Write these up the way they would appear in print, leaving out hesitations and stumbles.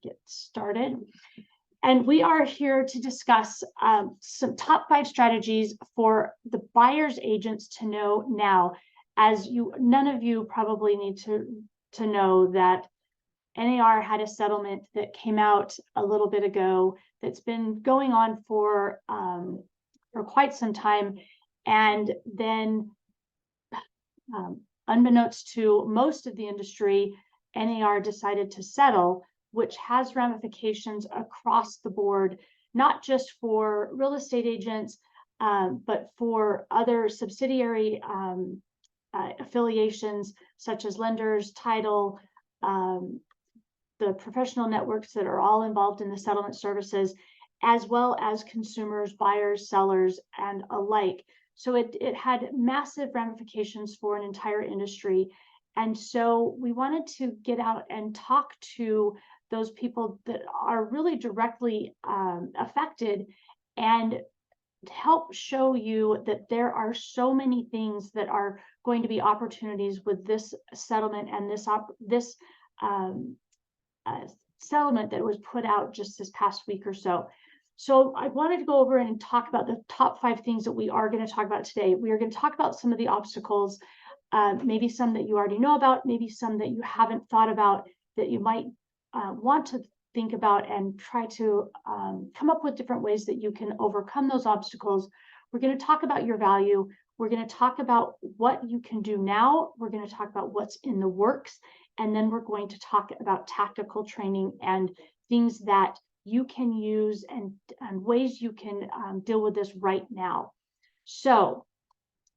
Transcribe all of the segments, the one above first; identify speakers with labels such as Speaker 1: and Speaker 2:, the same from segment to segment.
Speaker 1: get started. And we are here to discuss some top 5 strategies for the buyer's agents to know now. As none of you probably need to know that NAR had a settlement that came out a little bit ago that's been going on for quite some time. And then unbeknownst to most of the industry, NAR decided to settle, which has ramifications across the board, not just for real estate agents, but for other subsidiary affiliations such as lenders, title, the professional networks that are all involved in the settlement services, as well as consumers, buyers, sellers, and alike. So it had massive ramifications for an entire industry. And so we wanted to get out and talk to those people that are really directly affected and help show you that there are so many things that are going to be opportunities with this settlement and this settlement that was put out just this past week or so. So I wanted to go over and talk about the top 5 things that we are going to talk about today. We are going to talk about some of the obstacles, maybe some that you already know about, maybe some that you haven't thought about that you might want to think about and try to come up with different ways that you can overcome those obstacles. We're going to talk about your value. We're going to talk about what you can do now. We're going to talk about what's in the works. And then we're going to talk about tactical training and things that you can use and ways you can deal with this right now. So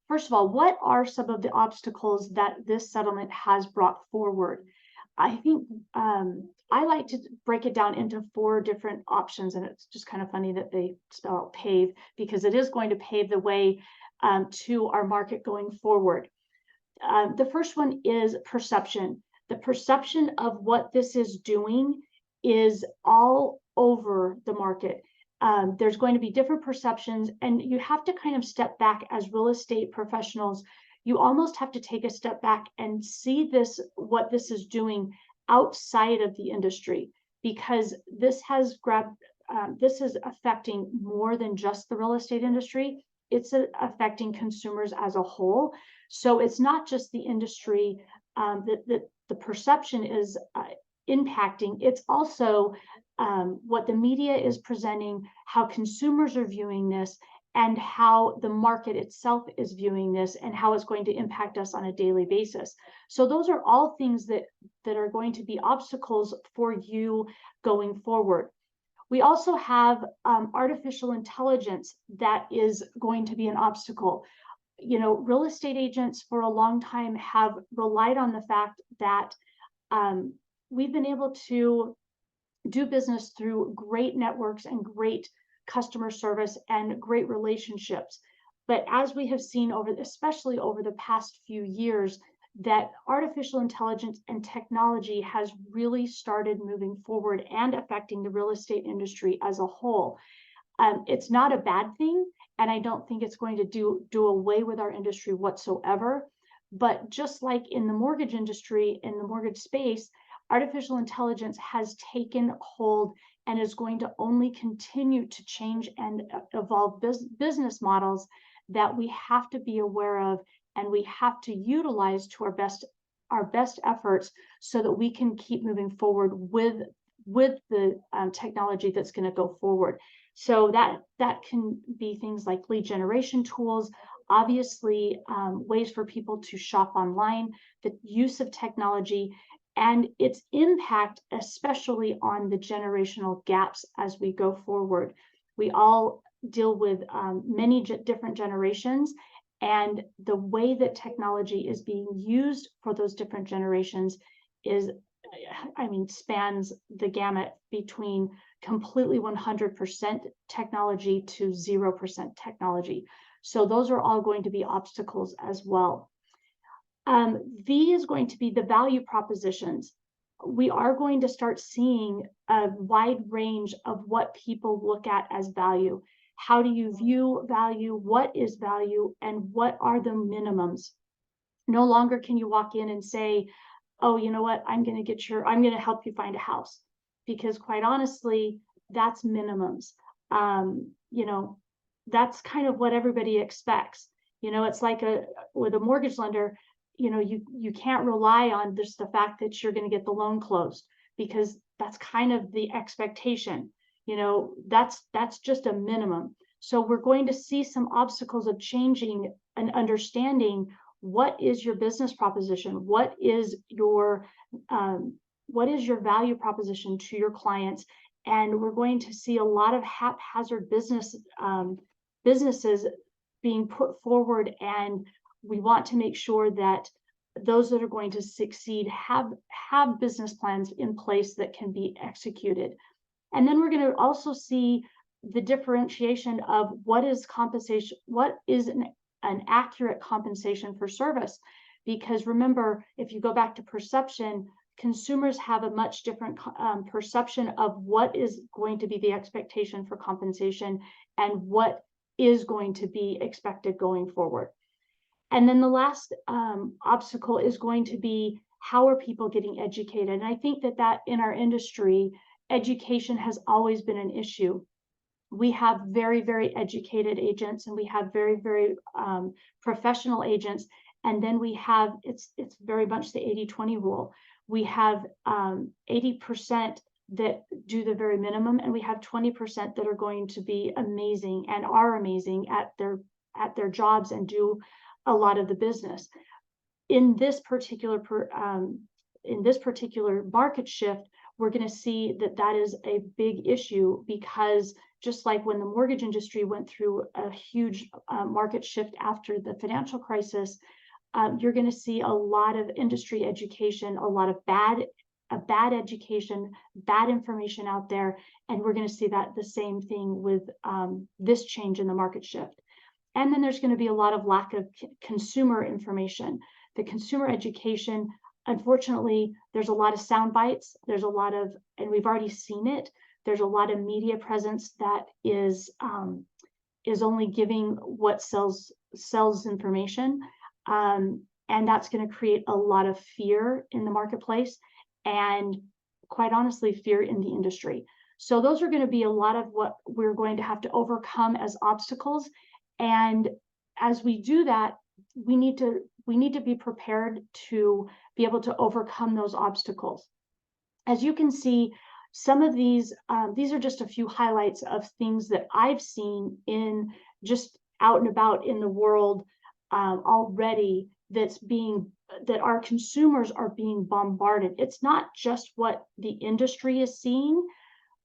Speaker 1: first of all, what are some of the obstacles that this settlement has brought forward? I think I like to break it down into 4 different options, and it's just kind of funny that they spell out pave, because it is going to pave the way to our market going forward. The first one is perception. The perception of what this is doing is all over the market. There's going to be different perceptions, and you have to kind of step back as real estate professionals. You almost have to take a step back and see what this is doing outside of the industry, because this is affecting more than just the real estate industry. It's affecting consumers as a whole. So it's not just the industry that the perception is impacting. It's also what the media is presenting, how consumers are viewing this, and how the market itself is viewing this, and how it's going to impact us on a daily basis. So those are all things that are going to be obstacles for you going forward. We also have artificial intelligence that is going to be an obstacle. Real estate agents for a long time have relied on the fact that we've been able to do business through great networks and great customer service and great relationships. But as we have seen especially over the past few years, that artificial intelligence and technology has really started moving forward and affecting the real estate industry as a whole. It's not a bad thing, and I don't think it's going to do away with our industry whatsoever. But just like in the mortgage industry, in the mortgage space, artificial intelligence has taken hold and is going to only continue to change and evolve business models that we have to be aware of, and we have to utilize to our best efforts so that we can keep moving forward with the technology that's going to go forward. So that can be things like lead generation tools, obviously ways for people to shop online, the use of technology, and its impact, especially on the generational gaps as we go forward. We all deal with many different generations, and the way that technology is being used for those different generations spans the gamut between completely 100% technology to 0% technology. So those are all going to be obstacles as well. V is going to be the value propositions. We are going to start seeing a wide range of what people look at as value. How do you view value? What is value? And what are the minimums? No longer can you walk in and say, oh, you know what, I'm going to help you find a house. because quite honestly, that's minimums. You know, that's kind of what everybody expects. You know, it's like with a mortgage lender, you know, you can't rely on just the fact that you're going to get the loan closed, because that's kind of the expectation. You know, that's just a minimum. So we're going to see some obstacles of changing and understanding what is your business proposition, what is your value proposition to your clients. And we're going to see a lot of haphazard businesses being put forward, and we want to make sure that those that are going to succeed have business plans in place that can be executed. And then we're going to also see the differentiation of what is compensation, what is an accurate compensation for service. Because remember, if you go back to perception, consumers have a much different perception of what is going to be the expectation for compensation and what is going to be expected going forward. And then the last obstacle is going to be, how are people getting educated? And I think that in our industry, education has always been an issue. We have very, very educated agents, and we have very, very professional agents. And then we have, it's very much the 80-20 rule. We have 80% that do the very minimum, and we have 20% that are going to be amazing and are amazing at their jobs and do a lot of the business. In this particular market shift, we're going to see that is a big issue, because just like when the mortgage industry went through a huge market shift after the financial crisis, you're going to see a lot of industry education, a lot of bad education, bad information out there. And we're going to see that the same thing with this change in the market shift. And then there's going to be a lot of lack of consumer information. The consumer education, unfortunately, there's a lot of sound bites. There's a lot of, and we've already seen it, there's a lot of media presence that is only giving what sells information. And that's going to create a lot of fear in the marketplace, and quite honestly, fear in the industry. So those are going to be a lot of what we're going to have to overcome as obstacles. And as we do that, we need to be prepared to be able to overcome those obstacles. As you can see, some of these are just a few highlights of things that I've seen in just out and about in the world already, that our consumers are being bombarded. It's not just what the industry is seeing,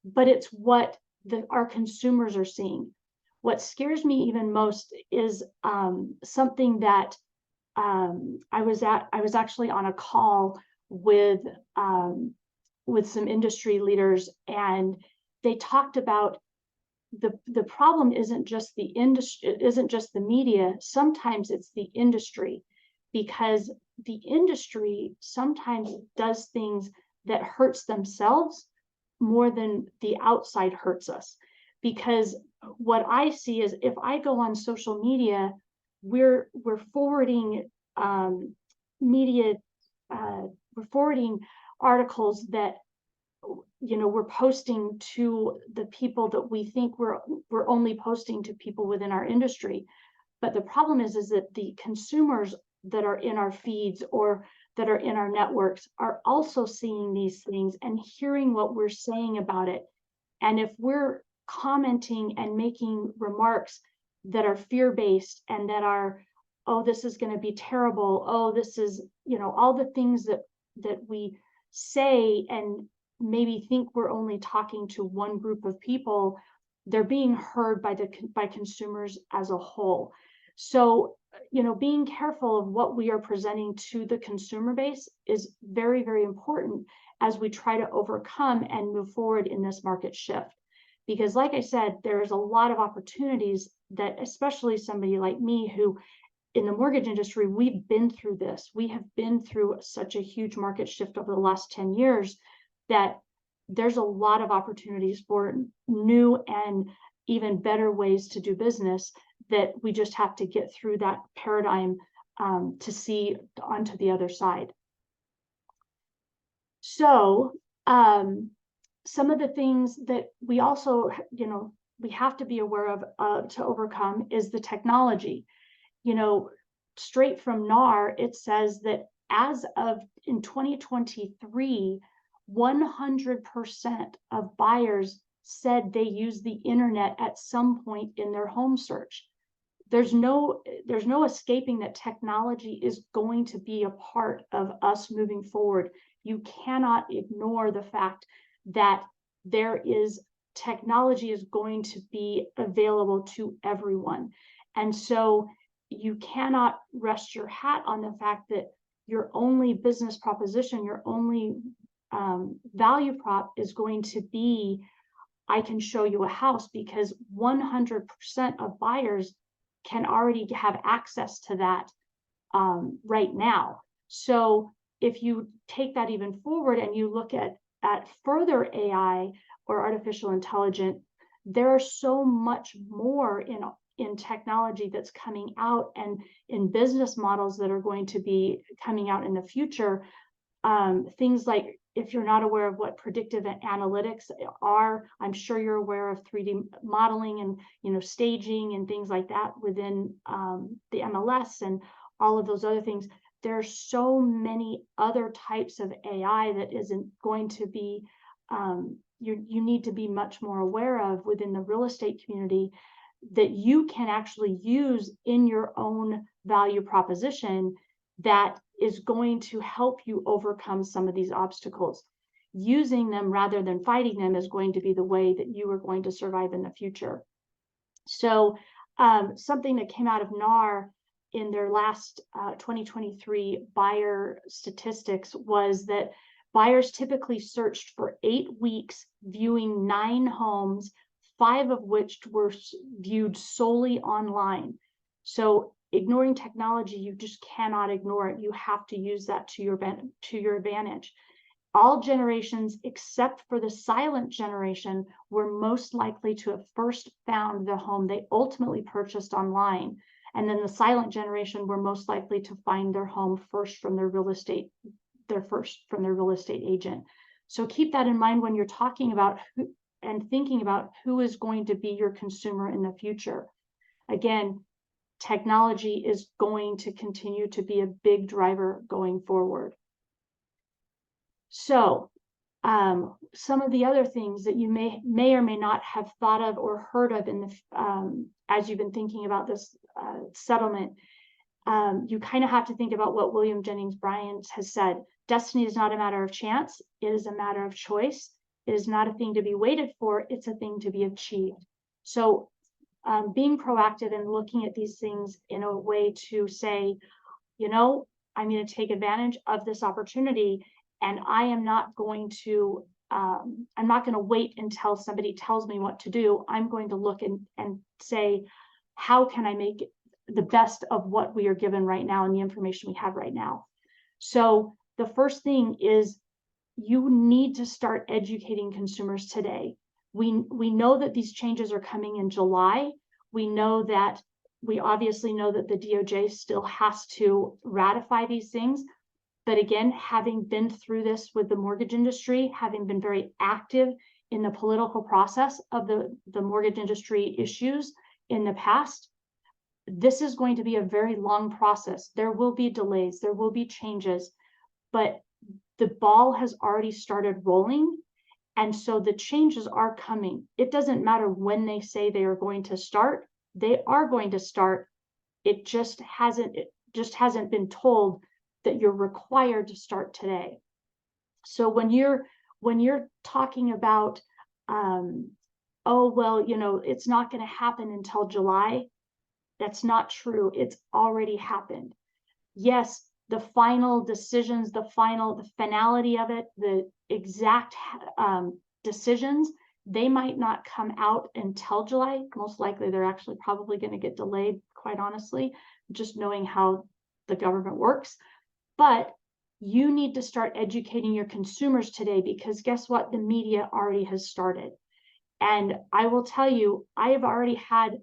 Speaker 1: but it's what our consumers are seeing. What scares me even most is something that I was actually on a call with some industry leaders, and they talked about the problem isn't just the industry, it isn't just the media. Sometimes it's the industry, because the industry sometimes does things that hurts themselves more than the outside hurts us. Because what I see is, if I go on social media, we're forwarding we're forwarding articles that, you know, we're posting to the people that we think we're only posting to people within our industry. But the problem is that the consumers that are in our feeds or that are in our networks are also seeing these things and hearing what we're saying about it. And if we're commenting and making remarks that are fear-based and that are, oh, this is going to be terrible, oh, this is, you know, all the things that we say and maybe think we're only talking to one group of people, they're being heard by consumers as a whole. So, you know, being careful of what we are presenting to the consumer base is very, very important as we try to overcome and move forward in this market shift. Because like I said, there's a lot of opportunities that, especially somebody like me who in the mortgage industry, we've been through this. We have been through such a huge market shift over the last 10 years that there's a lot of opportunities for new and even better ways to do business, that we just have to get through that paradigm to see onto the other side. So some of the things that we also, we have to be aware of to overcome is the technology. Straight from NAR, it says that as of in 2023, 100% of buyers said they use the internet at some point in their home search. There's no escaping that technology is going to be a part of us moving forward. You cannot ignore the fact that technology is going to be available to everyone. And so you cannot rest your hat on the fact that your only business proposition, your only value prop is going to be, I can show you a house, because 100% of buyers can already have access to that right now. So if you take that even forward and you look at further AI or artificial intelligence, there's so much more in technology that's coming out, and in business models that are going to be coming out in the future. Things like, if you're not aware of what predictive analytics are, I'm sure you're aware of 3D modeling and staging and things like that within the MLS and all of those other things. There's so many other types of AI that isn't going to be you need to be much more aware of within the real estate community, that you can actually use in your own value proposition that is going to help you overcome some of these obstacles. Using them rather than fighting them is going to be the way that you are going to survive in the future. So something that came out of NAR in their last 2023 buyer statistics was that buyers typically searched for 8 weeks, viewing 9 homes, 5 of which were viewed solely online. So ignoring technology, you just cannot ignore it. You have to use that to your advantage. All generations except for the silent generation were most likely to have first found the home they ultimately purchased online. And then the silent generation were most likely to find their home first from their real estate agent. So keep that in mind when you're talking about and thinking about who is going to be your consumer in the future. Again, technology is going to continue to be a big driver going forward. So some of the other things that you may or may not have thought of or heard of in the as you've been thinking about this settlement, you kind of have to think about what William Jennings Bryan has said. Destiny is not a matter of chance. It is a matter of choice. It is not a thing to be waited for. It's a thing to be achieved. So being proactive and looking at these things in a way to say, I'm going to take advantage of this opportunity, and I am not going to wait until somebody tells me what to do. I'm going to look and say, how can I make the best of what we are given right now and the information we have right now? So the first thing is, you need to start educating consumers today. We know that these changes are coming in July. We obviously know that the DOJ still has to ratify these things. But again, having been through this with the mortgage industry, having been very active in the political process of the mortgage industry issues in the past, this is going to be a very long process. There will be delays, there will be changes, but the ball has already started rolling. And so the changes are coming. It doesn't matter when they say they are going to start, they are going to start. It just hasn't been told that you're required to start today. So when you're talking about, oh, well, it's not going to happen until July, that's not true. It's already happened. Yes, the final decisions, the finality of it, the exact decisions, they might not come out until July. Most likely they're actually probably going to get delayed, quite honestly, just knowing how the government works. But you need to start educating your consumers today, because guess what? The media already has started. And I will tell you, I have already had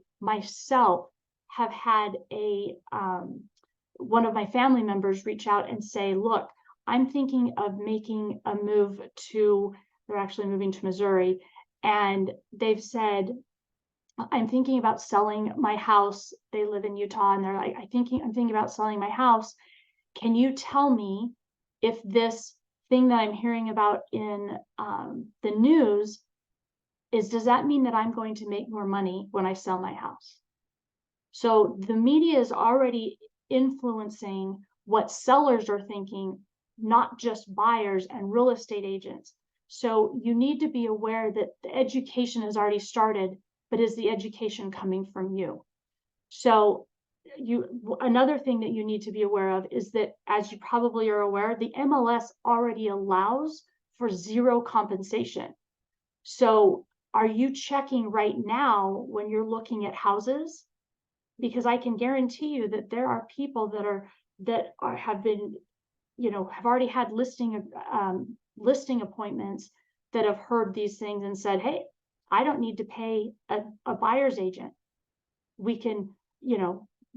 Speaker 1: one of my family members reach out and say, look, I'm thinking of making a move to They're actually moving to Missouri. And they've said, I'm thinking about selling my house. They live in Utah, and they're like, I'm thinking about selling my house. Can you tell me if this thing that I'm hearing about in the news does that mean that I'm going to make more money when I sell my house? So the media is already influencing what sellers are thinking, not just buyers and real estate agents. So you need to be aware that the education has already started, but is the education coming from you? So another thing that you need to be aware of is that, as you probably are aware, the MLS already allows for zero compensation. So are you checking right now when you're looking at houses? Because I can guarantee you that there are people have been, have already had listing appointments that have heard these things and said, hey, I don't need to pay a buyer's agent. We can,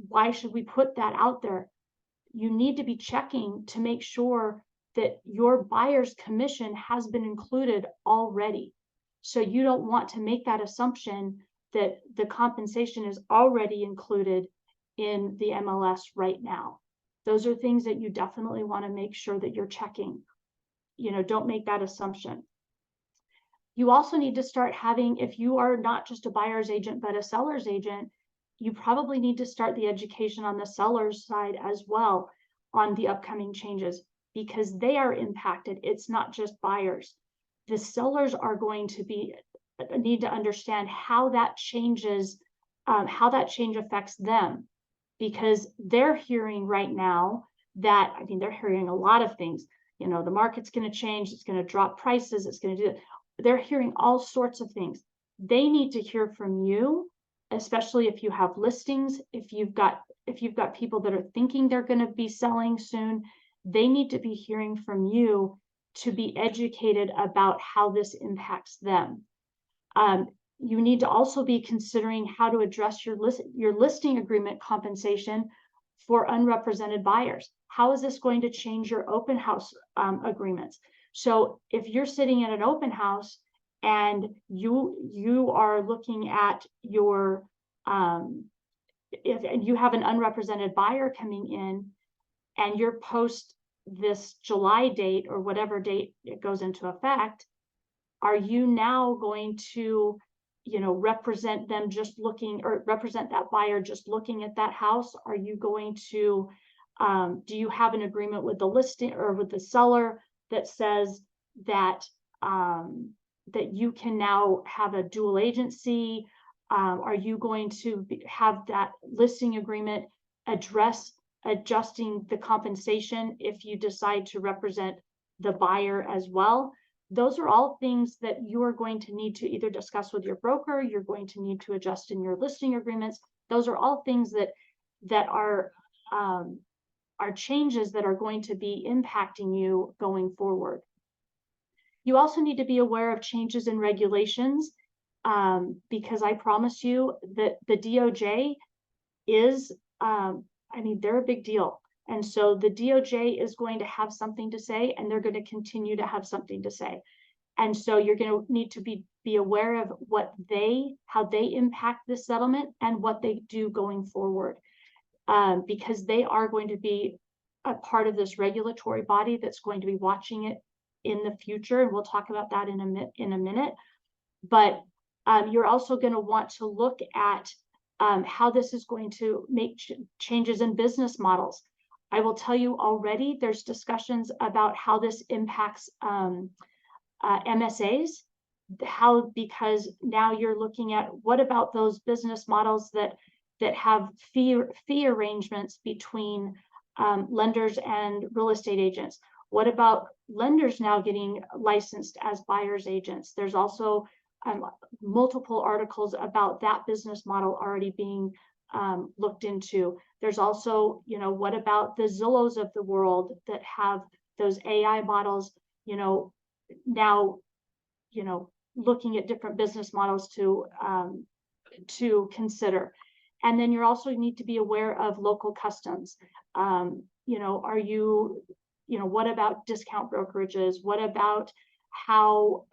Speaker 1: why should we put that out there? You need to be checking to make sure that your buyer's commission has been included already. So you don't want to make that assumption that the compensation is already included in the MLS right now. Those are things that you definitely want to make sure that you're checking. Don't make that assumption. You also need to start having, if you are not just a buyer's agent, but a seller's agent, you probably need to start the education on the seller's side as well on the upcoming changes, because they are impacted. It's not just buyers. The sellers are going to need to understand how that changes, how that change affects them, because they're hearing right now that, they're hearing a lot of things. The market's going to change. It's going to drop prices. It's going to do. They're hearing all sorts of things. They need to hear from you, especially if you have listings. If you've got people that are thinking they're going to be selling soon, they need to be hearing from you to be educated about how this impacts them. You need to also be considering how to address your listing agreement compensation for unrepresented buyers. How is this going to change your open house agreements? So if you're sitting in an open house and you are looking at your if you have an unrepresented buyer coming in and you're post this July date or whatever date it goes into effect, are you now going to represent them just looking, or represent that buyer just looking at that house? Are you going to do you have an agreement with the listing or with the seller that says that that you can now have a dual agency? Are you going to have that listing agreement adjusting the compensation if you decide to represent the buyer as well? Those are all things that you are going to need to either discuss with your broker. You're going to need to adjust in your listing agreements. Those are all things that are changes that are going to be impacting you going forward. You also need to be aware of changes in regulations, because I promise you that the DOJ is, they're a big deal. And so the DOJ is going to have something to say, and they're going to continue to have something to say. And so you're going to need to be aware of how they impact this settlement and what they do going forward, because they are going to be a part of this regulatory body that's going to be watching it in the future. And we'll talk about that in a minute. But you're also going to want to look at how this is going to make changes in business models. I will tell you already, there's discussions about how this impacts MSAs, because now you're looking at what about those business models that have fee arrangements between lenders and real estate agents. What about lenders now getting licensed as buyer's agents? There's also multiple articles about that business model already being looked into. There's also, what about the Zillows of the world that have those AI models, now, looking at different business models to consider. And then you also need to be aware of local customs. Are you, what about discount brokerages? What about how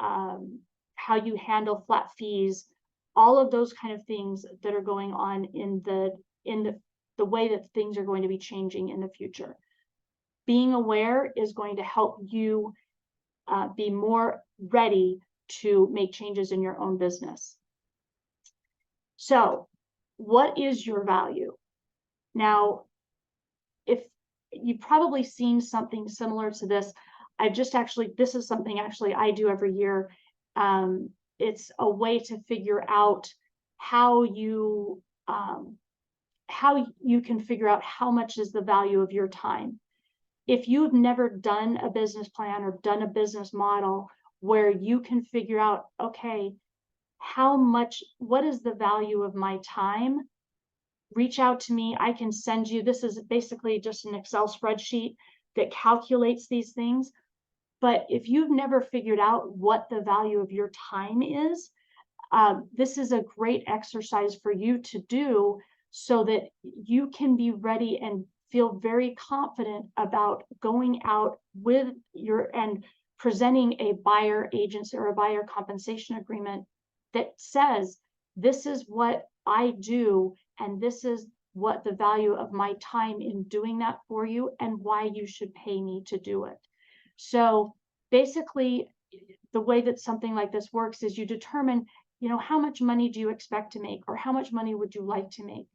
Speaker 1: you handle flat fees, all of those kind of things that are going on in the way that things are going to be changing in the future. Being aware is going to help you be more ready to make changes in your own business. So, what is your value? Now, if you've probably seen something similar to this, this is something actually I do every year. It's a way to figure out how you can figure out how much is the value of your time. If you've never done a business plan or done a business model where you can figure out, okay, what is the value of my time? Reach out to me. I can send you, this is basically just an Excel spreadsheet that calculates these things. But if you've never figured out what the value of your time is, this is a great exercise for you to do so that you can be ready and feel very confident about going out and presenting a buyer agency or a buyer compensation agreement that says, this is what I do, and this is what the value of my time in doing that for you, and why you should pay me to do it. So basically, the way that something like this works is you determine, how much money do you expect to make, or how much money would you like to make?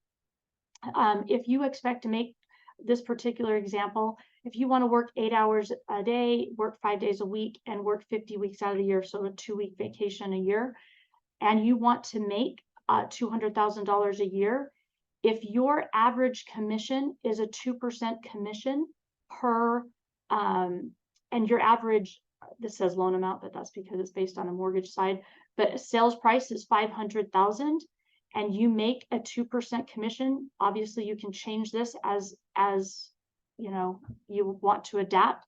Speaker 1: If you expect to make, this particular example, if you want to work 8 hours a day, work 5 days a week, and work 50 weeks out of the year, so a 2-week vacation a year, and you want to make $200,000 a year, if your average commission is a 2% commission per, and your average, this says loan amount, but that's because it's based on a mortgage side, but a sales price is $500,000, and you make a 2% commission, obviously you can change this as you want to adapt,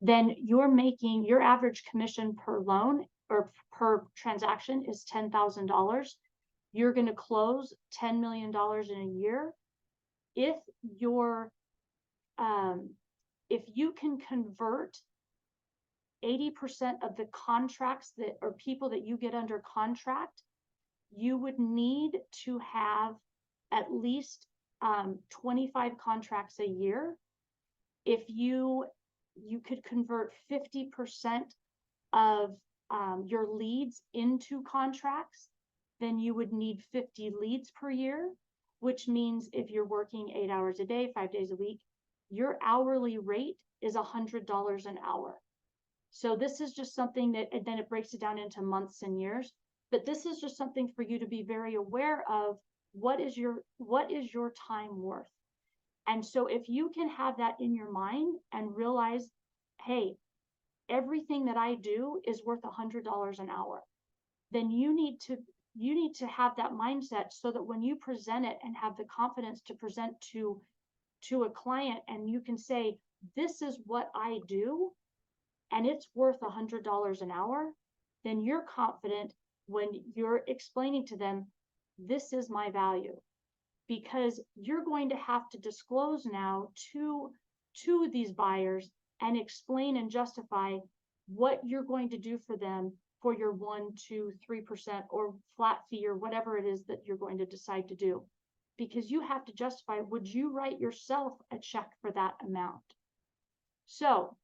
Speaker 1: then you're making your average commission per loan or per transaction is $10,000. You're going to close $10 million in a year. If you can convert 80% of the contracts or people that you get under contract, you would need to have at least 25 contracts a year. If you could convert 50% of your leads into contracts, then you would need 50 leads per year, which means if you're working 8 hours a day, 5 days a week, your hourly rate is $100 an hour. So this is just something that, and then it breaks it down into months and years. But this is just something for you to be very aware of. What is your time worth? And so if you can have that in your mind and realize, hey, everything that I do is worth $100 an hour, then you need to have that mindset so that when you present it and have the confidence to present to a client, and you can say, this is what I do, and it's worth $100 an hour, then you're confident when you're explaining to them, this is my value, because you're going to have to disclose now to these buyers and explain and justify what you're going to do for them for your 1, 2, 3% or flat fee or whatever it is that you're going to decide to do, because you have to justify, would you write yourself a check for that amount? So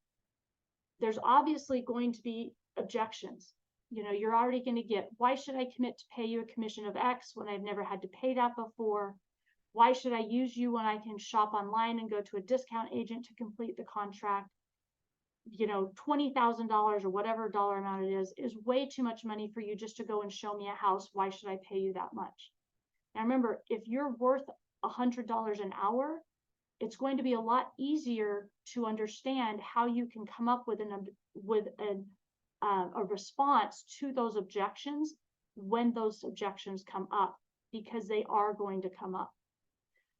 Speaker 1: there's obviously going to be objections. You're already going to get, why should I commit to pay you a commission of X when I've never had to pay that before? Why should I use you when I can shop online and go to a discount agent to complete the contract? $20,000 or whatever dollar amount it is way too much money for you just to go and show me a house. Why should I pay you that much? Now remember, if you're worth $100 an hour, it's going to be a lot easier to understand how you can come up with a response to those objections when those objections come up, because they are going to come up.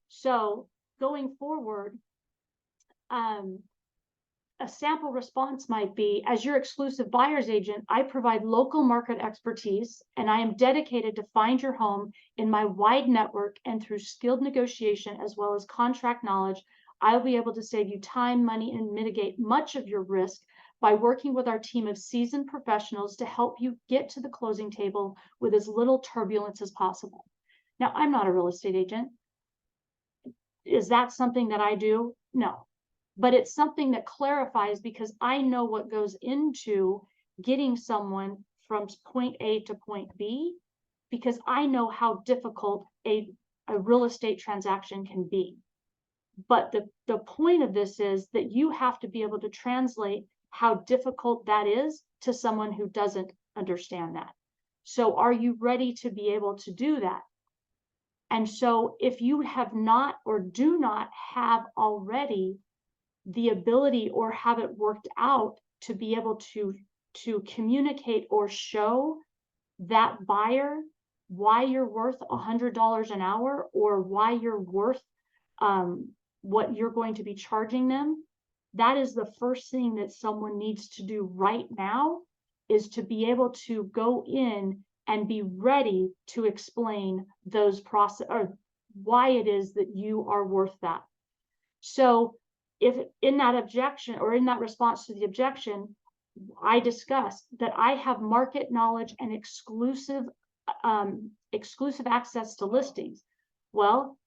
Speaker 1: So going forward, a sample response might be, as your exclusive buyer's agent, I provide local market expertise, and I am dedicated to find your home in my wide network, and through skilled negotiation as well as contract knowledge, I'll be able to save you time, money, and mitigate much of your risk by working with our team of seasoned professionals to help you get to the closing table with as little turbulence as possible. Now, I'm not a real estate agent. Is that something that I do? No, but it's something that clarifies because I know what goes into getting someone from point A to point B, because I know how difficult a real estate transaction can be. But the point of this is that you have to be able to translate how difficult that is to someone who doesn't understand that. So are you ready to be able to do that? And so if you have not or do not have already the ability or have it worked out to be able to communicate or show that buyer why you're worth $100 an hour, or why you're worth what you're going to be charging them, that is the first thing that someone needs to do right now, is to be able to go in and be ready to explain those process or why it is that you are worth that. So if in that objection or in that response to the objection, I discussed that I have market knowledge and exclusive access to listings. Well,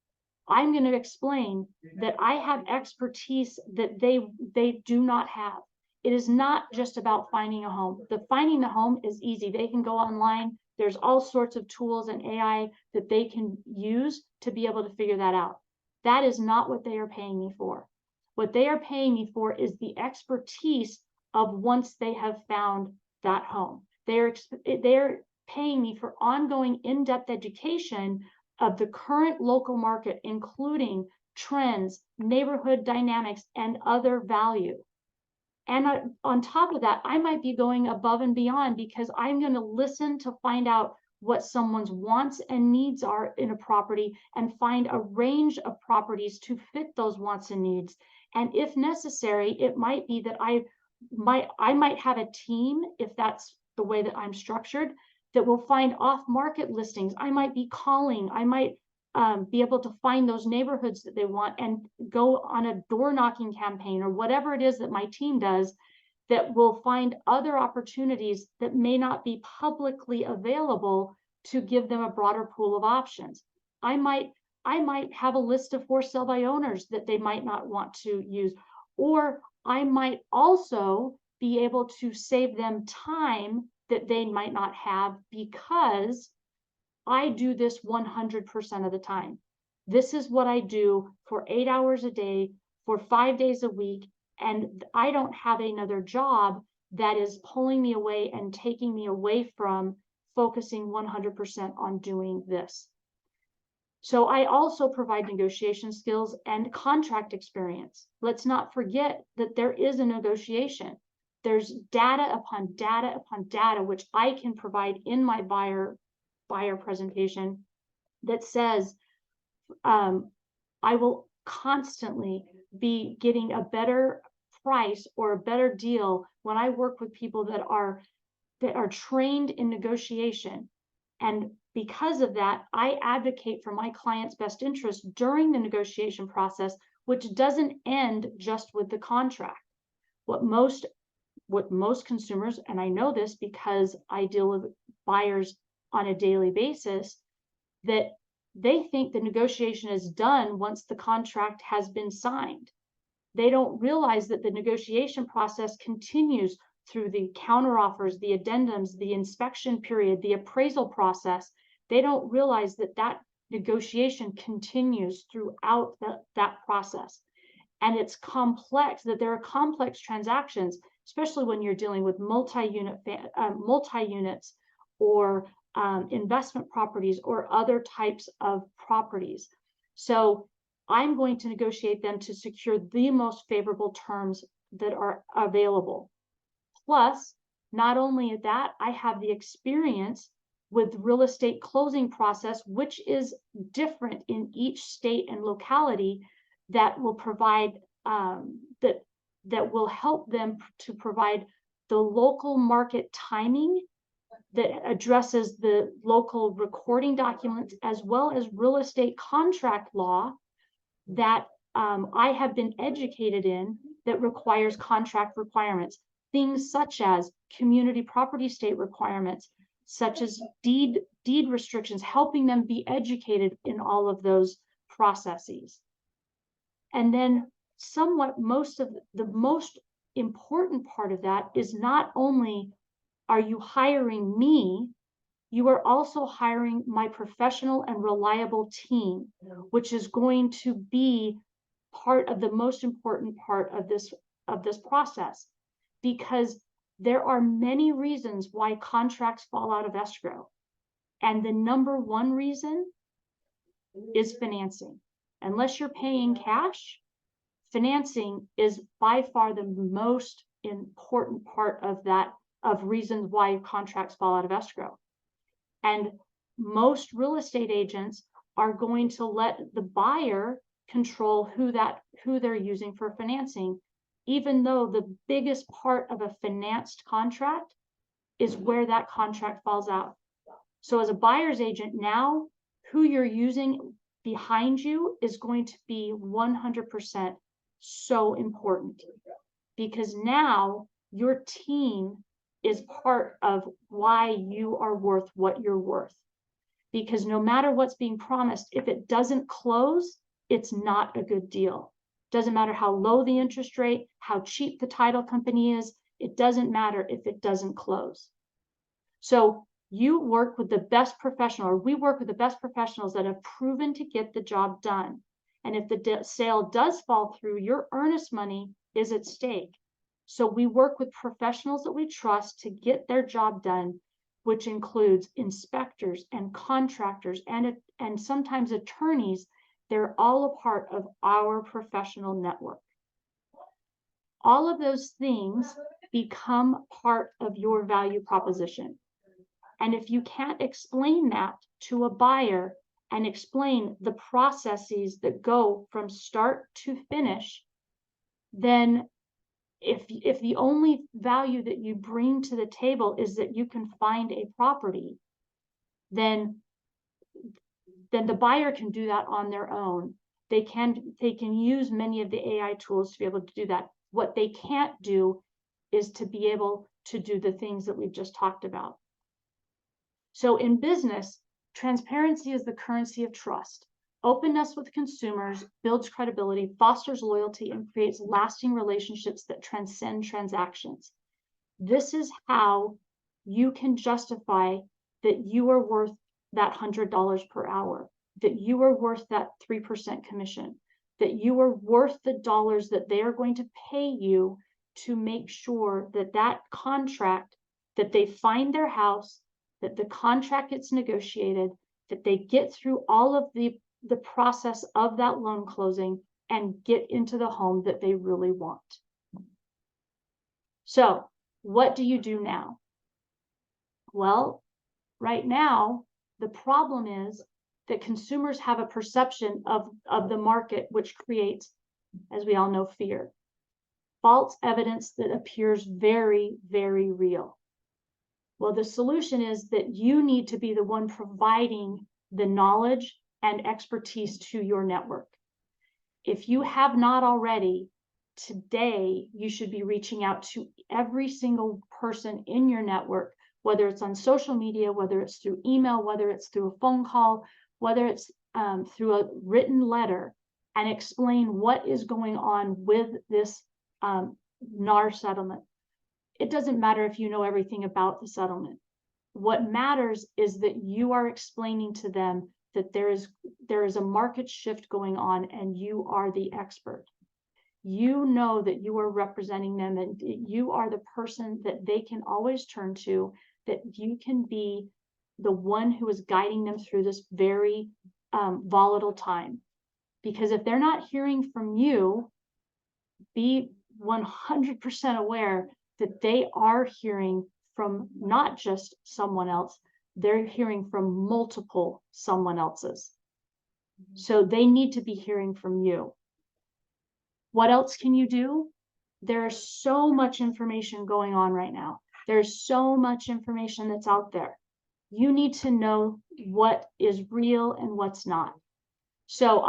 Speaker 1: I'm going to explain that I have expertise that they do not have. It is not just about finding a home. Finding the home is easy. They can go online. There's all sorts of tools and AI that they can use to be able to figure that out. That is not what they are paying me for. What they are paying me for is the expertise of once they have found that home. They're paying me for ongoing in-depth education of the current local market, including trends, neighborhood dynamics, and other value. And on top of that, I might be going above and beyond, because I'm going to listen to find out what someone's wants and needs are in a property, and find a range of properties to fit those wants and needs. And if necessary, it might be that I might have a team, if that's the way that I'm structured, that will find off-market listings. I might be calling. I might be able to find those neighborhoods that they want and go on a door knocking campaign, or whatever it is that my team does, that will find other opportunities that may not be publicly available, to give them a broader pool of options. I might have a list of for sale by owners that they might not want to use, or I might also be able to save them time that they might not have, because I do this 100% of the time. This is what I do for 8 hours a day, for 5 days a week, and I don't have another job that is pulling me away and taking me away from focusing 100% on doing this. So I also provide negotiation skills and contract experience. Let's not forget that there is a negotiation. There's data upon data upon data, which I can provide in my buyer presentation, that says I will constantly be getting a better price or a better deal when I work with people that are trained in negotiation. And because of that, I advocate for my client's best interest during the negotiation process, which doesn't end just with the contract. What most consumers, and I know this because I deal with buyers on a daily basis, that they think the negotiation is done once the contract has been signed. They don't realize that the negotiation process continues through the counteroffers, the addendums, the inspection period, the appraisal process. They don't realize that negotiation continues throughout that process. And it's complex, that there are complex transactions, especially when you're dealing with multi-units or investment properties or other types of properties. So I'm going to negotiate them to secure the most favorable terms that are available. Plus, not only that, I have the experience with real estate closing process, which is different in each state and locality, that will provide that will help them to provide the local market timing that addresses the local recording documents, as well as real estate contract law that I have been educated in, that requires contract requirements. things such as community property state requirements, such as deed restrictions, helping them be educated in all of those processes. And then somewhat the most important part of that is not only are you hiring me, you are also hiring my professional and reliable team, which is going to be part of the most important part of this process, because there are many reasons why contracts fall out of escrow. And the number one reason is financing. Unless you're paying cash, financing is by far the most important part of reasons why contracts fall out of escrow. And most real estate agents are going to let the buyer control who they're using for financing, even though the biggest part of a financed contract is where that contract falls out. So as a buyer's agent now, who you're using behind you is going to be 100% so important, because now your team is part of why you are worth what you're worth. Because no matter what's being promised, if it doesn't close, it's not a good deal. Doesn't matter how low the interest rate, how cheap the title company is, it doesn't matter if it doesn't close. So you work with the best professional, or we work with the best professionals that have proven to get the job done. And if the sale does fall through, your earnest money is at stake. So we work with professionals that we trust to get their job done, which includes inspectors and contractors and sometimes attorneys. They're all a part of our professional network. All of those things become part of your value proposition. And if you can't explain that to a buyer and explain the processes that go from start to finish, then if the only value that you bring to the table is that you can find a property, then the buyer can do that on their own. They can use many of the AI tools to be able to do that. What they can't do is to be able to do the things that we've just talked about. So in business, transparency is the currency of trust. Openness with consumers builds credibility, fosters loyalty, and creates lasting relationships that transcend transactions. This is how you can justify that you are worth that $100 per hour, that you are worth that 3% commission, that you are worth the dollars that they are going to pay you to make sure that that contract, that they find their house, that the contract gets negotiated, that they get through all of the process of that loan closing and get into the home that they really want. So what do you do now? Well, right now, the problem is that consumers have a perception of the market, which creates, as we all know, fear. False evidence that appears very, very real. Well, the solution is that you need to be the one providing the knowledge and expertise to your network. If you have not already, today you should be reaching out to every single person in your network, whether it's on social media, whether it's through email, whether it's through a phone call, whether it's through a written letter, and explain what is going on with this NAR settlement. It doesn't matter if you know everything about the settlement. What matters is that you are explaining to them that there is a market shift going on and you are the expert. You know that you are representing them and you are the person that they can always turn to, that you can be the one who is guiding them through this very volatile time. Because if they're not hearing from you, be 100% aware that they are hearing from not just someone else, they're hearing from multiple someone else's. So they need to be hearing from you. What else can you do? There's so much information going on right now. There's so much information that's out there. You need to know what is real and what's not. So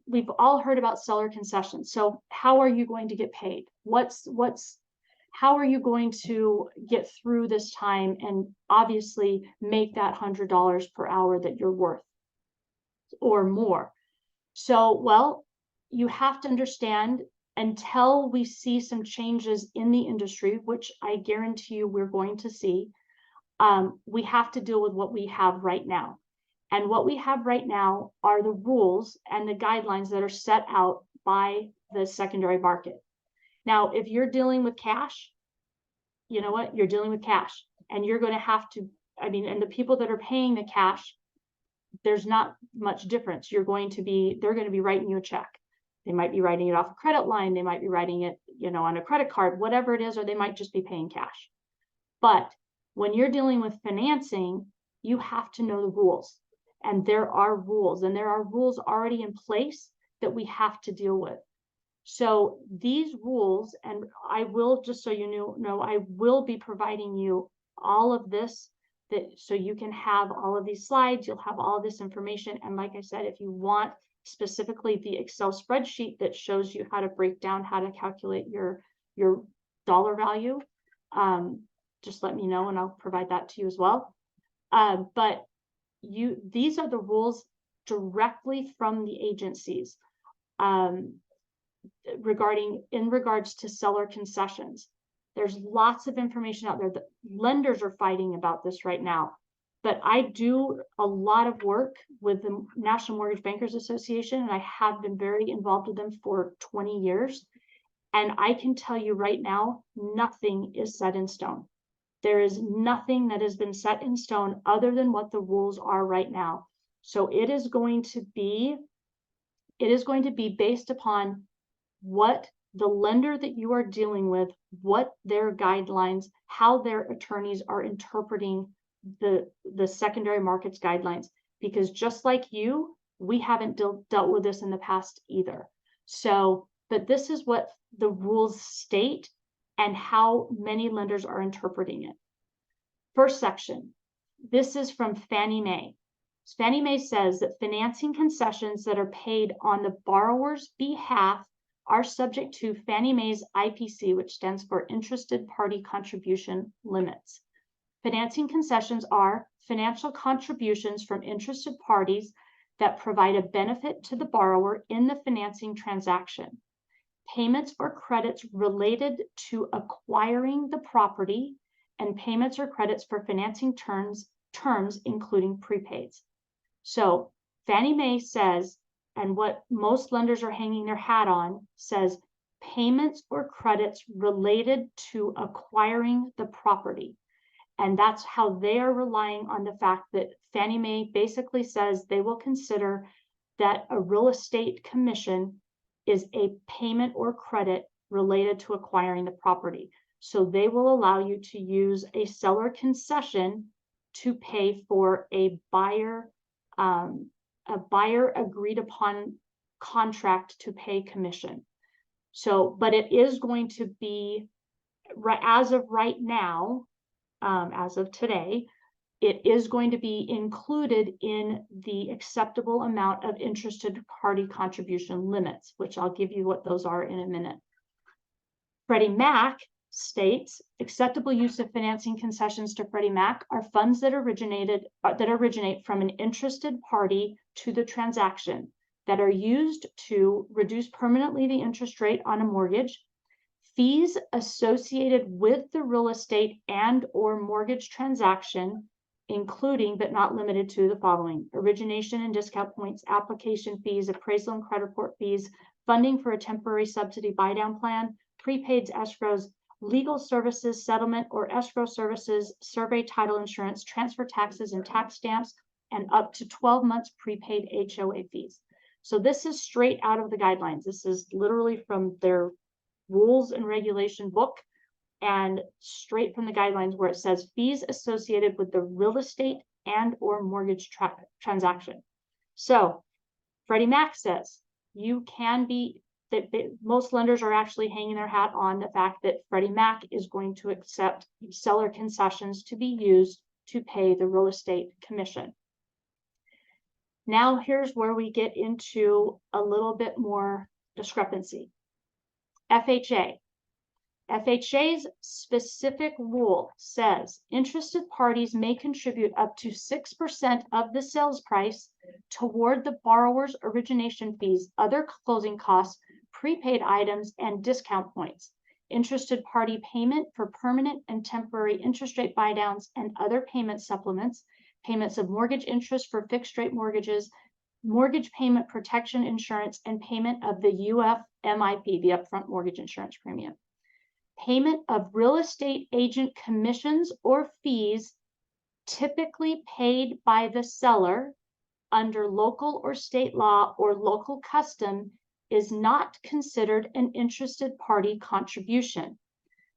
Speaker 1: we've all heard about seller concessions. So how are you going to get paid? What's how are you going to get through this time and obviously make that $100 per hour that you're worth or more? So, well, you have to understand, until we see some changes in the industry, which I guarantee you we're going to see, we have to deal with what we have right now. And what we have right now are the rules and the guidelines that are set out by the secondary market. Now, if you're dealing with cash, you know what? You're dealing with cash, and you're going to have to, and the people that are paying the cash, there's not much difference. They're going to be writing you a check. They might be writing it off a credit line. They might be writing it, on a credit card, whatever it is, or they might just be paying cash. But when you're dealing with financing, you have to know the rules, and there are rules already in place that we have to deal with. So these rules, and I will, just so you know, I will be providing you all of this, so you can have all of these slides, you'll have all of this information. And like I said, if you want specifically the Excel spreadsheet that shows you how to break down, how to calculate your dollar value, just let me know and I'll provide that to you as well. But these are the rules directly from the agencies. In regards to seller concessions. There's lots of information out there that lenders are fighting about this right now. But I do a lot of work with the National Mortgage Bankers Association, and I have been very involved with them for 20 years. And I can tell you right now, nothing is set in stone. There is nothing that has been set in stone other than what the rules are right now. So it is going to be based upon what the lender that you are dealing with, what their guidelines, how their attorneys are interpreting the secondary markets guidelines. Because just like you, we haven't dealt with this in the past either. So, but this is what the rules state and how many lenders are interpreting it. First section, this is from Fannie Mae. Fannie Mae says that financing concessions that are paid on the borrower's behalf are subject to Fannie Mae's IPC, which stands for Interested Party Contribution Limits. Financing concessions are financial contributions from interested parties that provide a benefit to the borrower in the financing transaction. Payments or credits related to acquiring the property, and payments or credits for financing terms including prepaids. So Fannie Mae says, and what most lenders are hanging their hat on, says payments or credits related to acquiring the property. And that's how they are relying on the fact that Fannie Mae basically says they will consider that a real estate commission is a payment or credit related to acquiring the property. So they will allow you to use a seller concession to pay for a buyer agreed upon contract to pay commission. So, but it is going to be, as of right now, as of today, it is going to be included in the acceptable amount of interested party contribution limits, which I'll give you what those are in a minute. Freddie Mac states acceptable use of financing concessions to Freddie Mac are funds that originate from an interested party to the transaction that are used to reduce permanently the interest rate on a mortgage, fees associated with the real estate and or mortgage transaction, including but not limited to the following: origination and discount points, application fees, appraisal and credit report fees, funding for a temporary subsidy buy-down plan, prepaids, escrows, legal services, settlement or escrow services, survey, title insurance, transfer taxes and tax stamps, and up to 12 months prepaid HOA fees. So this is straight out of the guidelines. This is literally from their rules and regulation book and straight from the guidelines, where it says fees associated with the real estate and or mortgage transaction. So Freddie Mac says you can be, that most lenders are actually hanging their hat on the fact that Freddie Mac is going to accept seller concessions to be used to pay the real estate commission. Now here's where we get into a little bit more discrepancy. FHA. FHA's specific rule says interested parties may contribute up to 6% of the sales price toward the borrower's origination fees, other closing costs, prepaid items, and discount points. Interested party payment for permanent and temporary interest rate buydowns and other payment supplements, payments of mortgage interest for fixed rate mortgages, mortgage payment protection insurance, and payment of the UFMIP, the upfront mortgage insurance premium. Payment of real estate agent commissions or fees typically paid by the seller under local or state law or local custom is not considered an interested party contribution.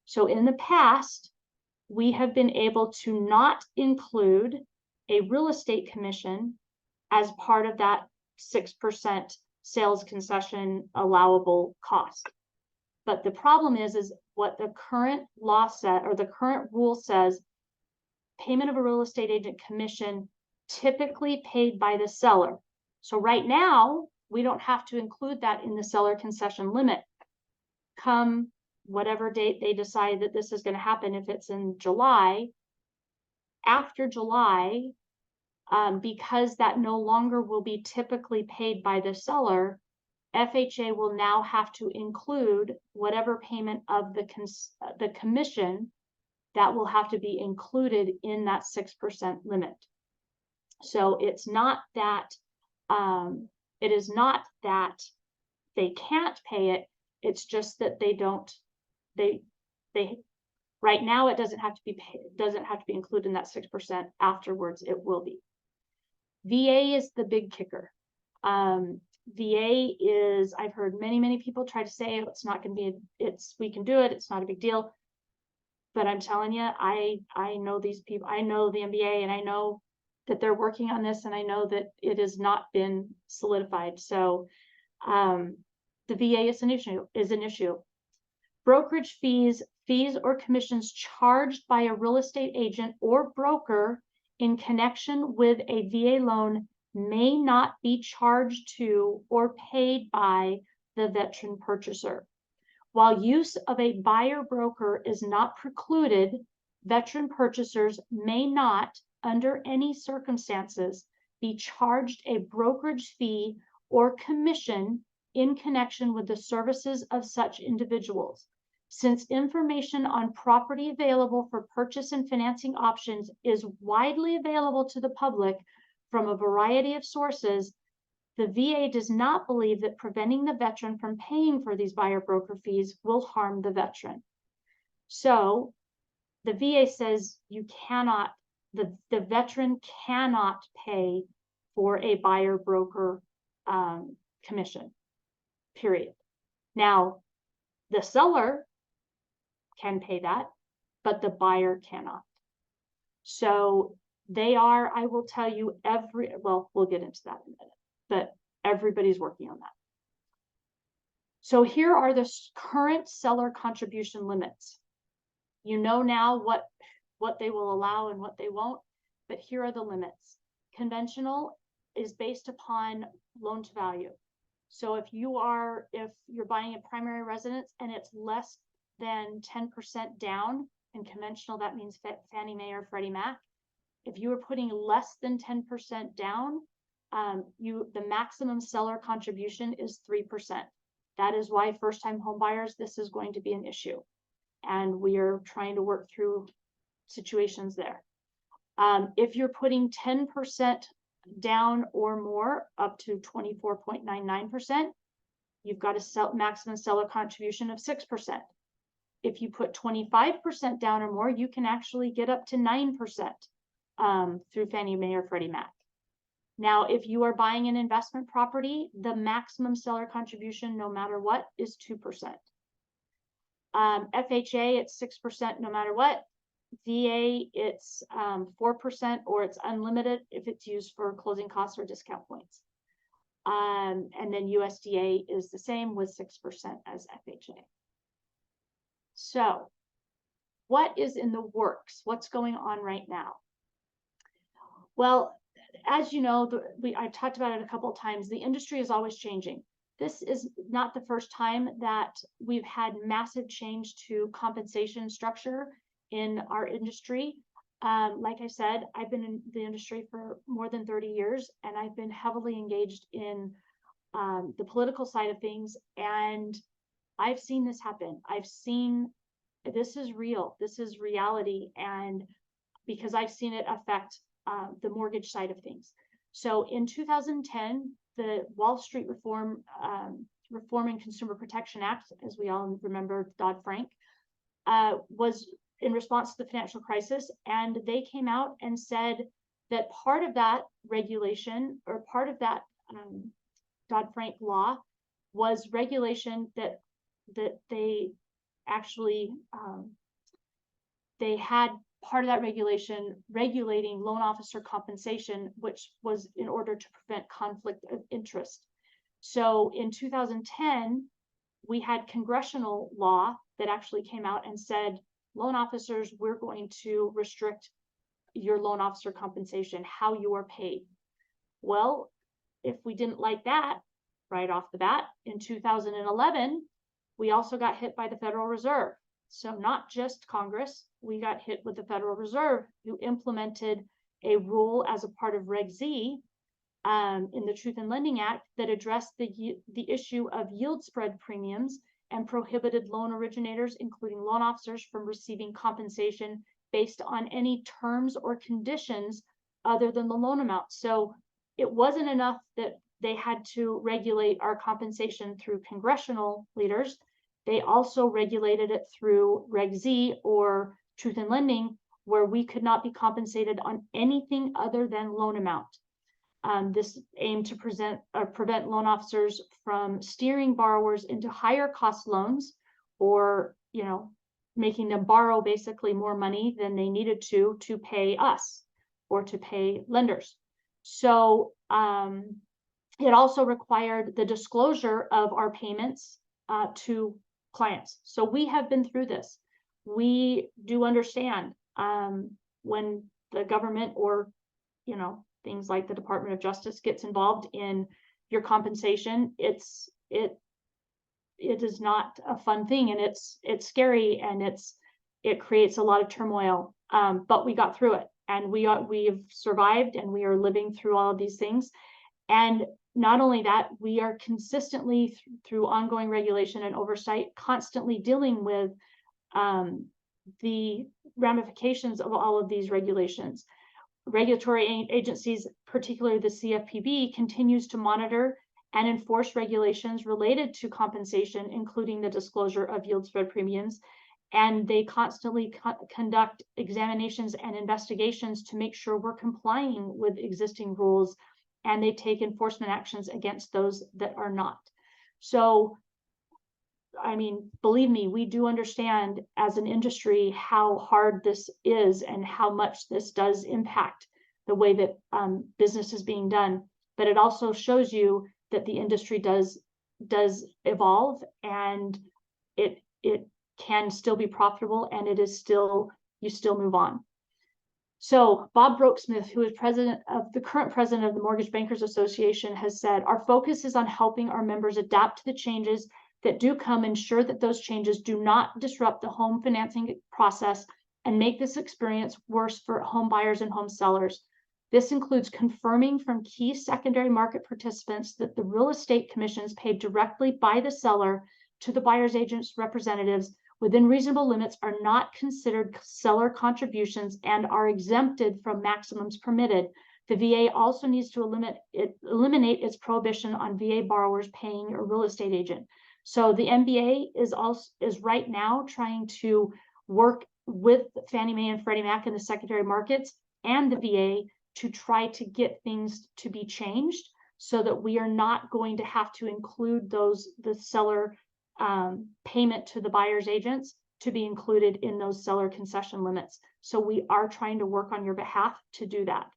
Speaker 1: So in the past, we have been able to not include a real estate commission as part of that 6% sales concession allowable cost. But the problem is what the current law said, or the current rule says, payment of a real estate agent commission typically paid by the seller. So right now, we don't have to include that in the seller concession limit. Come whatever date they decide that this is going to happen, if it's in July, after July, because that no longer will be typically paid by the seller, FHA will now have to include whatever payment of the commission that will have to be included in that 6% limit. So it's not that it is not that they can't pay it. It's just that they don't. They right now it doesn't have to be included in that 6%. Afterwards, it will be. VA is the big kicker. VA is, I've heard many people try to say it's not going to be, we can do it, it's not a big deal. But I'm telling you, I know these people, I know the MBA, and I know that they're working on this, and I know that it has not been solidified. So the VA is an issue. Brokerage fees or commissions charged by a real estate agent or broker in connection with a VA loan may not be charged to or paid by the veteran purchaser. While use of a buyer broker is not precluded, veteran purchasers may not, under any circumstances, be charged a brokerage fee or commission in connection with the services of such individuals. Since information on property available for purchase and financing options is widely available to the public from a variety of sources, the VA does not believe that preventing the veteran from paying for these buyer broker fees will harm the veteran. So the VA says you cannot, the veteran cannot pay for a buyer broker commission, period. Now, the seller can pay that, but the buyer cannot. So they are, I will tell you, well, we'll get into that in a minute, but everybody's working on that. So here are the current seller contribution limits. You know now what they will allow and what they won't, but here are the limits. Conventional is based upon loan to value. So if you're buying a primary residence and it's less than 10% down, and conventional, that means Fannie Mae or Freddie Mac. If you are putting less than 10% down, the maximum seller contribution is 3%. That is why first-time home buyers, this is going to be an issue. And we are trying to work through situations there. If you're putting 10% down or more, up to 24.99%, you've got a maximum seller contribution of 6%. If you put 25% down or more, you can actually get up to 9% through Fannie Mae or Freddie Mac. Now, if you are buying an investment property, the maximum seller contribution, no matter what, is 2%. FHA, it's 6% no matter what. VA, it's 4%, or it's unlimited if it's used for closing costs or discount points. And then USDA is the same with 6% as FHA. So what is in the works? What's going on right now? Well, as you know, I talked about it a couple of times, the industry is always changing. this is not the first time that we've had massive change to compensation structure in our industry. Like I said, I've been in the industry for more than 30 years, and I've been heavily engaged in the political side of things, and I've seen this happen. I've seen this is real. This is reality, and because I've seen it affect the mortgage side of things. So in 2010, the Wall Street Reform and Consumer Protection Act, as we all remember, Dodd-Frank, was in response to the financial crisis, and they came out and said that part of that regulation, or part of that Dodd-Frank law, was regulation that they actually they had part of that regulation regulating loan officer compensation, which was in order to prevent conflict of interest. So in 2010, we had congressional law that actually came out and said, loan officers, we're going to restrict your loan officer compensation, how you are paid. Well, if we didn't like that right off the bat, in 2011, we also got hit by the Federal Reserve. So not just Congress, we got hit with the Federal Reserve, who implemented a rule as a part of Reg Z in the Truth in Lending Act that addressed the issue of yield spread premiums and prohibited loan originators, including loan officers, from receiving compensation based on any terms or conditions other than the loan amount. So it wasn't enough that they had to regulate our compensation through congressional leaders. They also regulated it through Reg Z, or Truth in Lending, where we could not be compensated on anything other than loan amount. This aimed to prevent loan officers from steering borrowers into higher cost loans, or making them borrow basically more money than they needed to pay us or to pay lenders. So it also required the disclosure of our payments to clients. So we have been through this. We do understand when the government, or things like the Department of Justice, gets involved in your compensation. It is not a fun thing, and it's scary, and it creates a lot of turmoil. But we got through it, and we've survived, and we are living through all of these things. And not only that, we are consistently through ongoing regulation and oversight, constantly dealing with the ramifications of all of these regulations. Regulatory agencies, particularly the CFPB, continues to monitor and enforce regulations related to compensation, including the disclosure of yield spread premiums. And they constantly conduct examinations and investigations to make sure we're complying with existing rules, and they take enforcement actions against those that are not. So, I mean, believe me, we do understand as an industry how hard this is and how much this does impact the way that business is being done. But it also shows you that the industry does evolve, and it can still be profitable, and you still move on. So Bob Brooksmith, who is the current president of the Mortgage Bankers Association, has said, our focus is on helping our members adapt to the changes that do come, ensure that those changes do not disrupt the home financing process and make this experience worse for home buyers and home sellers. This includes confirming from key secondary market participants that the real estate commissions paid directly by the seller to the buyer's agent's representatives within reasonable limits are not considered seller contributions and are exempted from maximums permitted. The VA also needs to eliminate its prohibition on VA borrowers paying a real estate agent. So the MBA is right now trying to work with Fannie Mae and Freddie Mac in the secondary markets and the VA to try to get things to be changed, so that we are not going to have to include the seller payment to the buyer's agents to be included in those seller concession limits. So we are trying to work on your behalf to do that.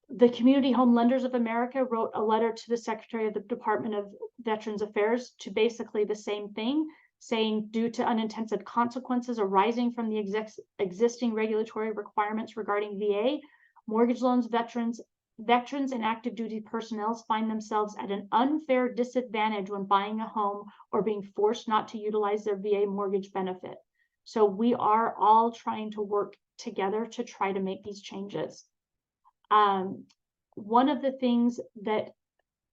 Speaker 1: The Community Home Lenders of America wrote a letter to the Secretary of the Department of Veterans Affairs to basically the same thing, saying, due to unintended consequences arising from the existing regulatory requirements regarding VA, mortgage loans veterans Veterans and active duty personnel find themselves at an unfair disadvantage when buying a home or being forced not to utilize their VA mortgage benefit. So we are all trying to work together to try to make these changes. One of the things that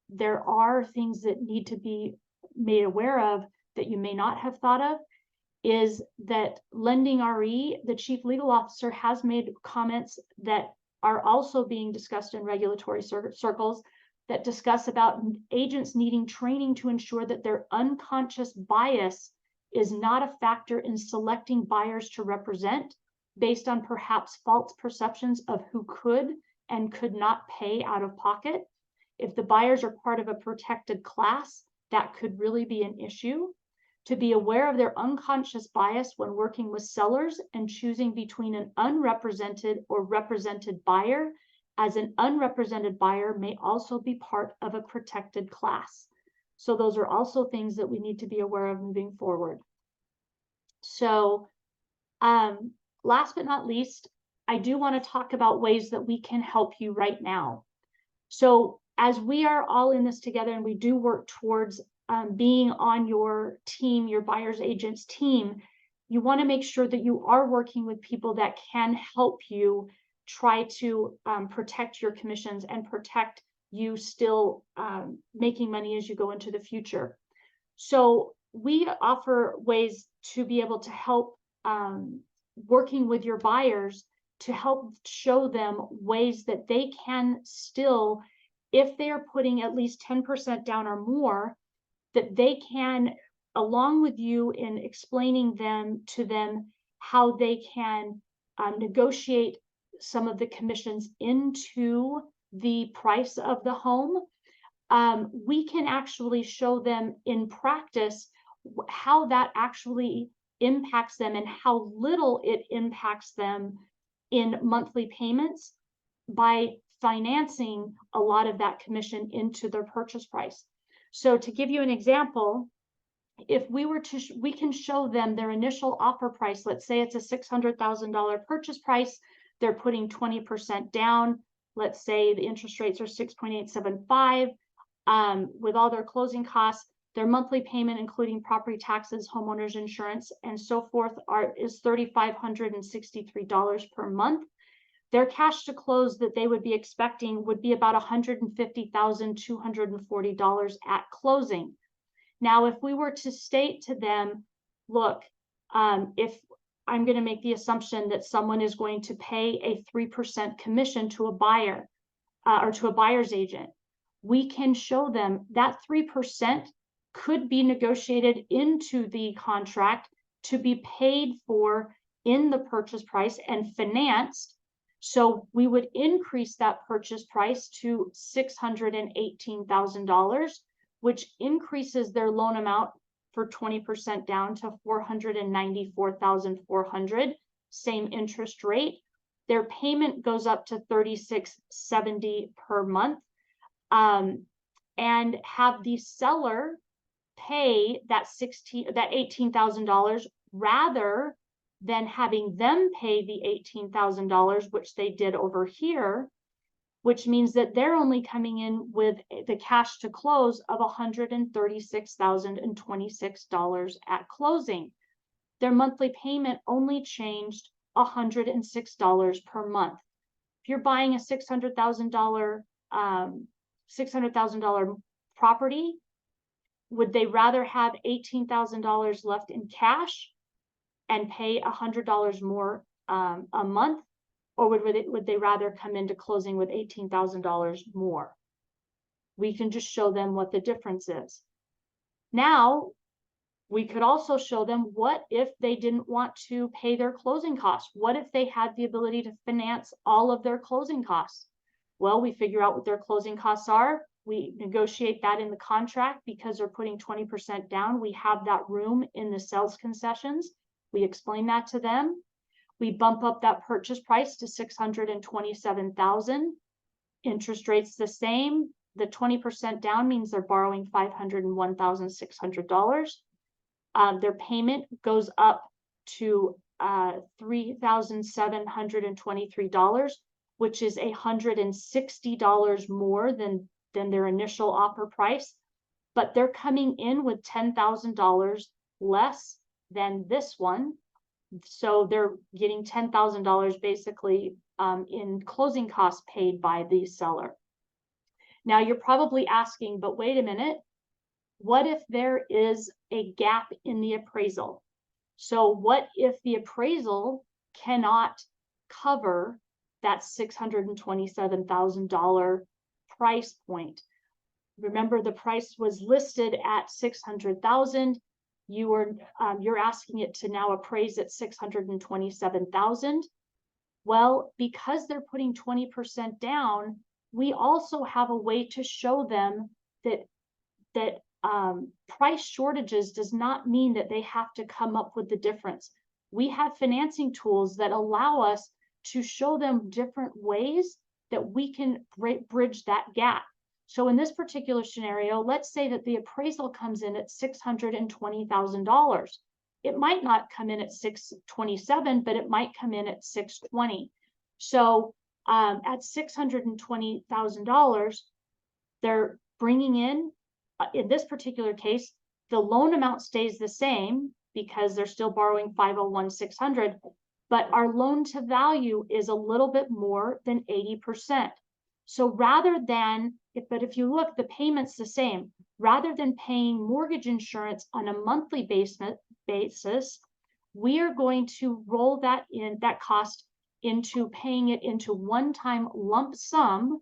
Speaker 1: there are things that need to be made aware of that you may not have thought of is that Lending RE, the chief legal officer, has made comments that are also being discussed in regulatory circles that discuss about agents needing training to ensure that their unconscious bias is not a factor in selecting buyers to represent based on perhaps false perceptions of who could and could not pay out of pocket. If the buyers are part of a protected class, that could really be an issue. To be aware of their unconscious bias when working with sellers and choosing between an unrepresented or represented buyer, as an unrepresented buyer may also be part of a protected class. So those are also things that we need to be aware of moving forward. So last but not least, I do want to talk about ways that we can help you right now. So as we are all in this together and we do work towards being on your team, your buyer's agent's team, you want to make sure that you are working with people that can help you try to protect your commissions and protect you still making money as you go into the future. So we offer ways to be able to help working with your buyers to help show them ways that they can still, if they are putting at least 10% down or more, that they can, along with you in explaining to them how they can negotiate some of the commissions into the price of the home. We can actually show them in practice how that actually impacts them and how little it impacts them in monthly payments by financing a lot of that commission into their purchase price. So to give you an example, if we were to, we can show them their initial offer price. Let's say it's a $600,000 purchase price. They're putting 20% down. Let's say the interest rates are 6.875. With all their closing costs, their monthly payment, including property taxes, homeowners insurance, and so forth, is $3,563 per month. Their cash to close that they would be expecting would be about $150,240 at closing. Now, if we were to state to them, look, if I'm going to make the assumption that someone is going to pay a 3% commission to a buyer or to a buyer's agent, we can show them that 3% could be negotiated into the contract to be paid for in the purchase price and financed. So we would increase that purchase price to $618,000, which increases their loan amount for 20% down to $494,400, same interest rate. Their payment goes up to $3670 per month, and have the seller pay that $18,000 rather than having them pay the $18,000, which they did over here, which means that they're only coming in with the cash to close of $136,026 at closing. Their monthly payment only changed $106 per month. If you're buying a $600,000 property, would they rather have $18,000 left in cash and pay $100 more a month, or would they rather come into closing with $18,000 more? We can just show them what the difference is. Now, we could also show them what if they didn't want to pay their closing costs? What if they had the ability to finance all of their closing costs? Well, we figure out what their closing costs are. We negotiate that in the contract because they're putting 20% down. We have that room in the sales concessions. We explain that to them. We bump up that purchase price to $627,000. Interest rates the same. The 20% down means they're borrowing $501,600. Their payment goes up to $3,723, which is $160 more than their initial offer price, but they're coming in with $10,000 less than this one. So they're getting $10,000 basically in closing costs paid by the seller. Now you're probably asking, but wait a minute, what if there is a gap in the appraisal? So what if the appraisal cannot cover that $627,000 price point? Remember, the price was listed at $600,000. You're asking it to now appraise at $627,000. Well, because they're putting 20% down, we also have a way to show them that price shortages does not mean that they have to come up with the difference. We have financing tools that allow us to show them different ways that we can bridge that gap. So in this particular scenario, let's say that the appraisal comes in at $620,000. It might not come in at 627, but it might come in at 620. So at $620,000, they're bringing in this particular case, the loan amount stays the same because they're still borrowing $501,600, but our loan to value is a little bit more than 80%. So rather than, but if you look, the payment's the same. Rather than paying mortgage insurance on a monthly basis, we are going to roll that cost into paying it into one-time lump sum,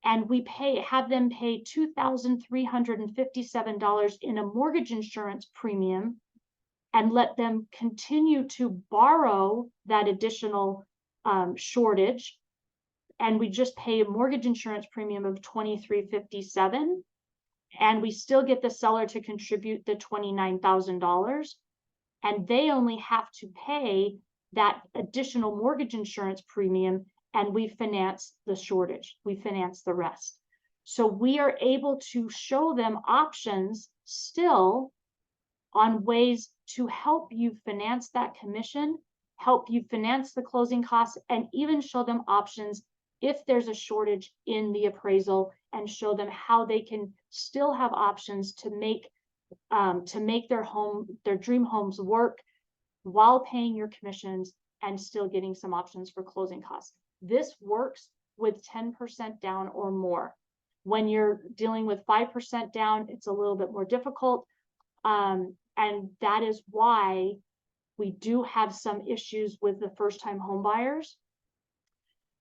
Speaker 1: and we have them pay $2,357 in a mortgage insurance premium, and let them continue to borrow that additional shortage. And we just pay a mortgage insurance premium of $2,357, and we still get the seller to contribute the $29,000, and they only have to pay that additional mortgage insurance premium, and we finance the shortage. We finance the rest. So we are able to show them options still on ways to help you finance that commission, help you finance the closing costs, and even show them options if there's a shortage in the appraisal, and show them how they can still have options to make their dream homes work while paying your commissions and still getting some options for closing costs. This works with 10% down or more. When you're dealing with 5% down, it's a little bit more difficult. And that is why we do have some issues with the first-time home buyers.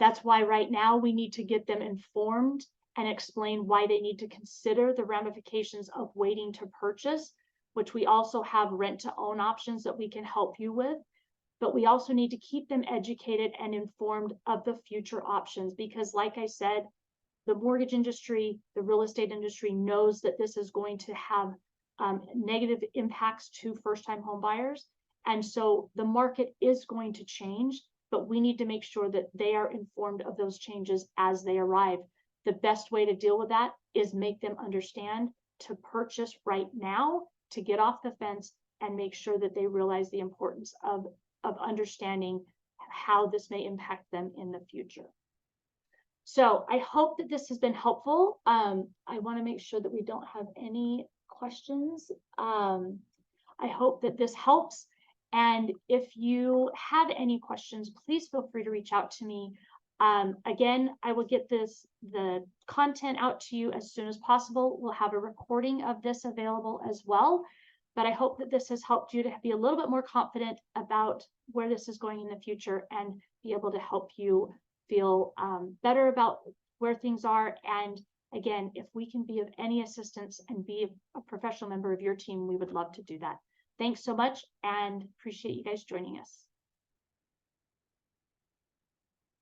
Speaker 1: That's why right now we need to get them informed and explain why they need to consider the ramifications of waiting to purchase, which we also have rent-to-own options that we can help you with. But we also need to keep them educated and informed of the future options, because like I said, the mortgage industry, the real estate industry knows that this is going to have negative impacts to first-time home buyers. And so the market is going to change, but we need to make sure that they are informed of those changes as they arrive. The best way to deal with that is make them understand to purchase right now, to get off the fence, and make sure that they realize the importance of understanding how this may impact them in the future. So I hope that this has been helpful. I want to make sure that we don't have any questions. I hope that this helps. And if you have any questions, please feel free to reach out to me. Again, I will get the content out to you as soon as possible. We'll have a recording of this available as well. But I hope that this has helped you to be a little bit more confident about where this is going in the future, and be able to help you feel better about where things are. And again, if we can be of any assistance and be a professional member of your team, we would love to do that. Thanks so much, and appreciate you guys joining us.